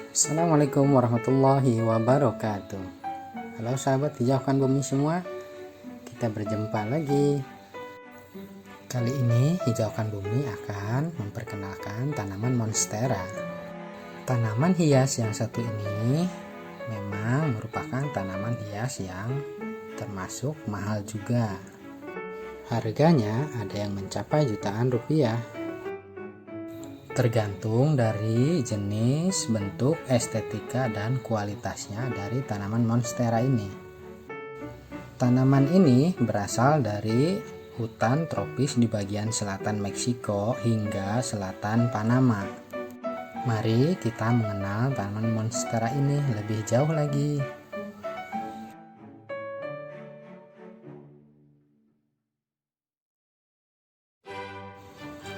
Assalamualaikum warahmatullahi wabarakatuh. Halo sahabat hijaukan bumi semua, kita berjumpa lagi. Kali ini hijaukan bumi akan memperkenalkan tanaman monstera. Tanaman hias yang satu ini memang merupakan tanaman hias yang termasuk mahal juga. Harganya ada yang mencapai jutaan rupiah. Tergantung dari jenis, bentuk, estetika, dan kualitasnya dari tanaman monstera ini. Tanaman ini berasal dari hutan tropis di bagian selatan Meksiko hingga selatan Panama. Mari kita mengenal tanaman monstera ini lebih jauh lagi.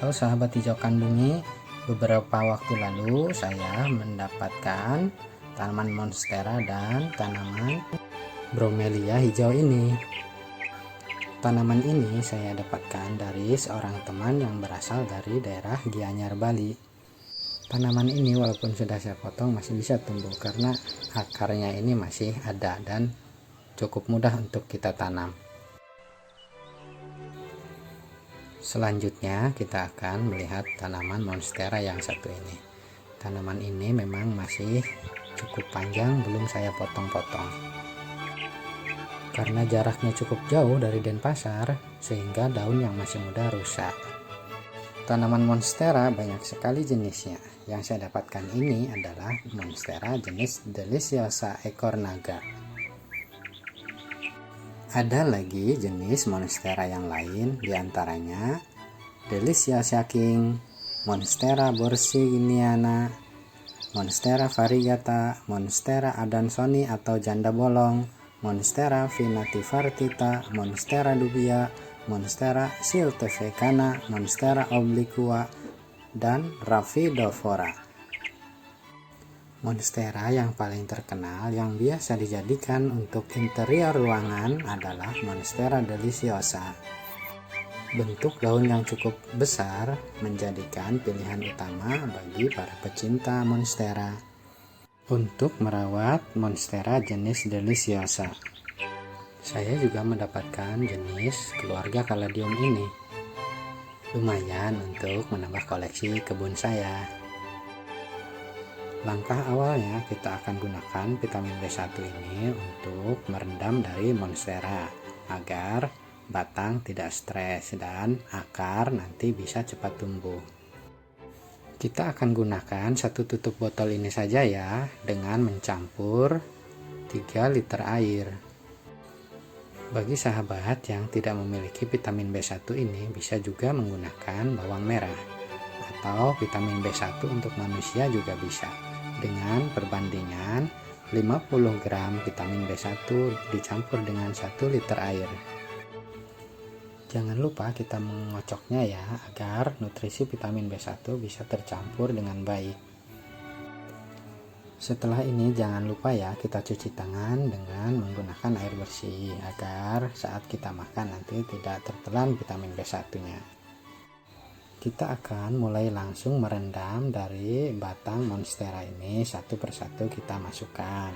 Halo sahabat hijaukan bumi, beberapa waktu lalu saya mendapatkan tanaman monstera dan tanaman bromelia hijau ini. Tanaman ini saya dapatkan dari seorang teman yang berasal dari daerah Gianyar, Bali. Tanaman ini walaupun sudah saya potong masih bisa tumbuh karena akarnya ini masih ada dan cukup mudah untuk kita tanam. Selanjutnya kita akan melihat tanaman monstera yang satu ini. Tanaman ini memang masih cukup panjang, belum saya potong-potong. Karena jaraknya cukup jauh dari Denpasar, sehingga daun yang masih muda rusak. Tanaman monstera banyak sekali jenisnya. Yang saya dapatkan ini adalah monstera jenis Deliciosa ekor naga. Ada lagi jenis monstera yang lain, diantaranya Deliciosa king, Monstera borsiniana, Monstera variegata, Monstera adansoni atau janda bolong, Monstera vinativartita, Monstera dubia, Monstera siltefecana, Monstera obliqua, dan Raphidophora. Monstera yang paling terkenal yang biasa dijadikan untuk interior ruangan adalah Monstera deliciosa. Bentuk daun yang cukup besar menjadikan pilihan utama bagi para pecinta monstera untuk merawat monstera jenis deliciosa. Saya juga mendapatkan jenis keluarga Caladium ini. Lumayan untuk menambah koleksi kebun saya. Langkah awalnya kita akan gunakan vitamin B1 ini untuk merendam dari monstera agar batang tidak stres dan akar nanti bisa cepat tumbuh. Kita akan gunakan satu tutup botol ini saja ya, dengan mencampur 3 liter air. Bagi sahabat yang tidak memiliki vitamin B1 ini bisa juga menggunakan bawang merah atau vitamin B1 untuk manusia juga bisa. Dengan perbandingan 50 gram vitamin B1 dicampur dengan 1 liter air. Jangan lupa kita mengocoknya ya, agar nutrisi vitamin B1 bisa tercampur dengan baik. Setelah ini jangan lupa ya kita cuci tangan dengan menggunakan air bersih agar saat kita makan nanti tidak tertelan vitamin B1-nya. Kita akan mulai langsung merendam dari batang monstera ini, satu persatu kita masukkan.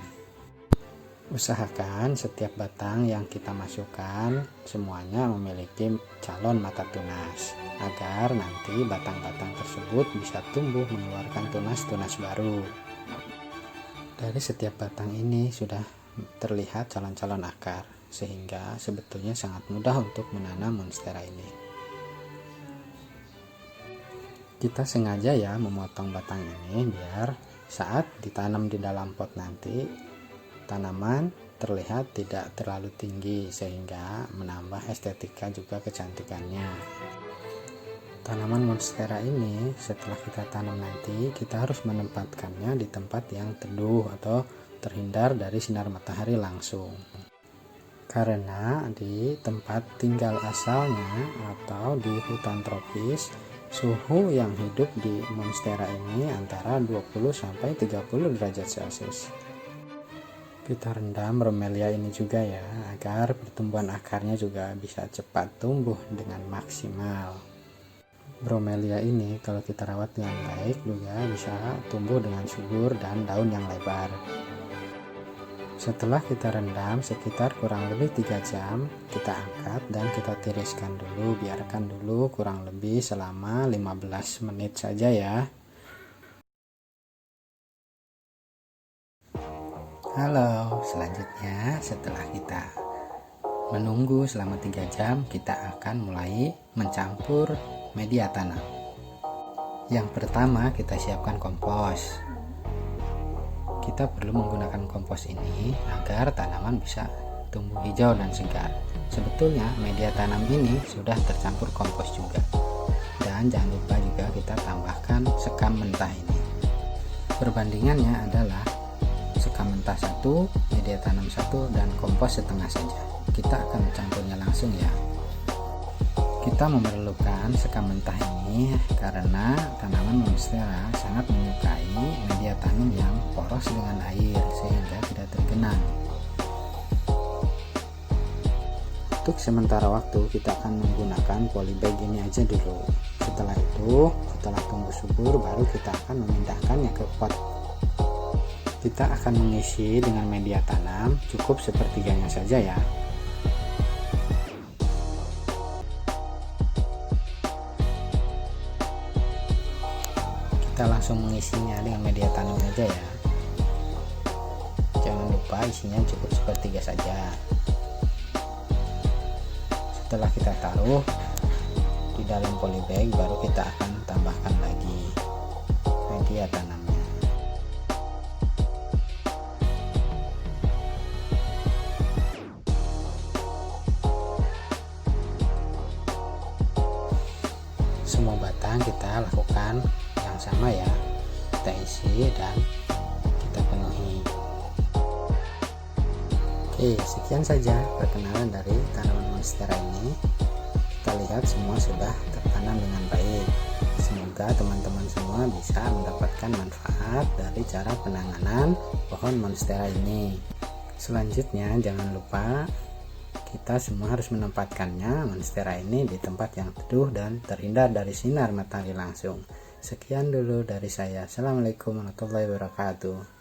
Usahakan setiap batang yang kita masukkan semuanya memiliki calon mata tunas, agar nanti batang-batang tersebut bisa tumbuh mengeluarkan tunas-tunas baru. Dari setiap batang ini sudah terlihat calon-calon akar, sehingga sebetulnya sangat mudah untuk menanam monstera ini. Kita sengaja ya memotong batang ini biar saat ditanam di dalam pot nanti tanaman terlihat tidak terlalu tinggi sehingga menambah estetika juga kecantikannya. Tanaman monstera ini setelah kita tanam nanti kita harus menempatkannya di tempat yang teduh atau terhindar dari sinar matahari langsung. Karena di tempat tinggal asalnya atau di hutan tropis, suhu yang hidup di monstera ini antara 20 sampai 30 derajat Celcius. Kita rendam bromelia ini juga ya, agar pertumbuhan akarnya juga bisa cepat tumbuh dengan maksimal. Bromelia ini kalau kita rawat dengan baik juga bisa tumbuh dengan subur dan daun yang lebar. Setelah kita rendam sekitar kurang lebih 3 jam, kita angkat dan kita tiriskan dulu. Biarkan dulu kurang lebih selama 15 menit saja ya. Halo, selanjutnya setelah kita menunggu selama 3 jam, kita akan mulai mencampur media tanam. Yang pertama, kita siapkan kompos. Kita perlu menggunakan kompos ini agar tanaman bisa tumbuh hijau dan segar. Sebetulnya media tanam ini sudah tercampur kompos juga. Dan jangan lupa juga kita tambahkan sekam mentah ini. Perbandingannya adalah sekam mentah 1, media tanam 1, dan kompos setengah saja. Kita akan mencampurnya langsung ya. Kita memerlukan sekam mentah ini karena tanaman monstera sangat menyukai media tanam yang poros dengan air sehingga tidak tergenang. Untuk sementara waktu kita akan menggunakan polybag ini aja dulu. Setelah itu, setelah tumbuh subur, baru kita akan memindahkannya ke pot. Kita akan mengisi dengan media tanam cukup sepertiganya saja ya. Kita langsung mengisinya dengan media tanam aja ya. Jangan lupa isinya cukup sepertiga saja. Setelah kita taruh di dalam polybag, baru kita akan tambahkan lagi media tanamnya. Semua batang kita lakukan yang sama ya, kita isi dan kita penuhi. Oke, sekian saja perkenalan dari tanaman monstera ini. Kita lihat semua sudah tertanam dengan baik. Semoga teman-teman semua bisa mendapatkan manfaat dari cara penanganan pohon monstera ini. Selanjutnya jangan lupa kita semua harus menempatkannya monstera ini di tempat yang teduh dan terhindar dari sinar matahari langsung. Sekian dulu dari saya. Assalamualaikum warahmatullahi wabarakatuh.